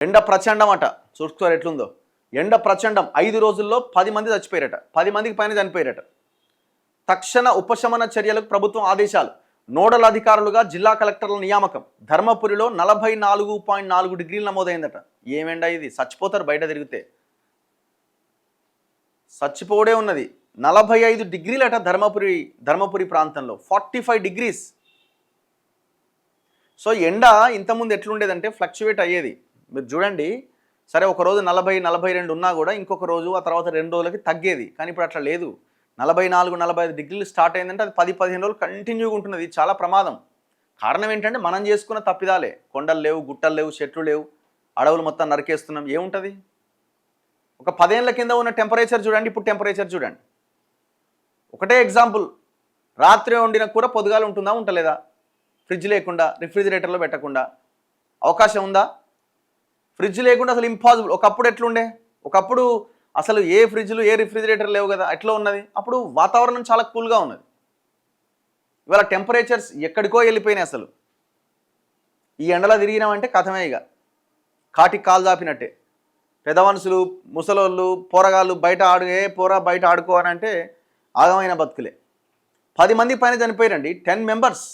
ఎండ ప్రచండం అట. చూసుకోరు ఎట్లుందో. ఎండ ప్రచండం. 5 రోజుల్లో 10 మంది చచ్చిపోయారట. 10 మందికి పైన చనిపోయారట. తక్షణ ఉపశమన చర్యలకు ప్రభుత్వం ఆదేశాలు. నోడల్ అధికారులుగా జిల్లా కలెక్టర్ల నియామకం. ధర్మపురిలో 44.4 డిగ్రీలు నమోదైందట. ఏమెండా ఇది, చచ్చిపోతారు బయట తిరిగితే. చచ్చిపోవడే ఉన్నది. 45 డిగ్రీలట ధర్మపురి ప్రాంతంలో. 45 డిగ్రీస్. సో ఎండ ఇంతకుముందు ఎట్లుండేదంటే ఫ్లక్చువేట్ అయ్యేది. మీరు చూడండి, సరే ఒకరోజు 40-42 ఉన్నా కూడా ఇంకొక రోజు ఆ తర్వాత 2 రోజులకి తగ్గేది. కానీ ఇప్పుడు అట్లా లేదు. 44-45 డిగ్రీలు స్టార్ట్ అయిందంటే అది 10-15 రోజులు కంటిన్యూగా ఉంటున్నది. చాలా ప్రమాదం. కారణం ఏంటంటే మనం చేసుకున్న తప్పిదాలే. కొండలు లేవు, గుట్టలు లేవు, చెట్లు లేవు, అడవులు మొత్తం నరికేస్తున్నాం. ఏముంటుంది? ఒక 10 ఏళ్ల కింద ఉన్న టెంపరేచర్ చూడండి, ఇప్పుడు టెంపరేచర్ చూడండి. ఒకటే ఎగ్జాంపుల్. రాత్రి వండిన కూర పొద్దుగాల ఉంటుందా, ఉంటలేదా? ఫ్రిడ్జ్ లేకుండా, రిఫ్రిజిరేటర్లో పెట్టకుండా అవకాశం ఉందా? ఫ్రిడ్జ్ లేకుండా అసలు ఇంపాసిబుల్. ఒకప్పుడు ఎట్లుండే? ఒకప్పుడు అసలు ఏ ఫ్రిడ్జ్లు, ఏ రిఫ్రిజిరేటర్ లేవు కదా. ఎట్లా ఉన్నది? అప్పుడు వాతావరణం చాలా కూల్గా ఉన్నది. ఇవాళ టెంపరేచర్స్ ఎక్కడికో వెళ్ళిపోయినాయి. అసలు ఈ ఎండలా తిరిగినామంటే కథమే. ఇక కాటికి కాలు దాపినట్టే. పెద్ద మనుషులు, ముసలోళ్ళు, పోరగాళ్ళు బయట బయట ఆడుకో అని అంటే ఆగమైన బతుకులే. 10 మంది పైన చనిపోయారండి. 10 మెంబర్స్.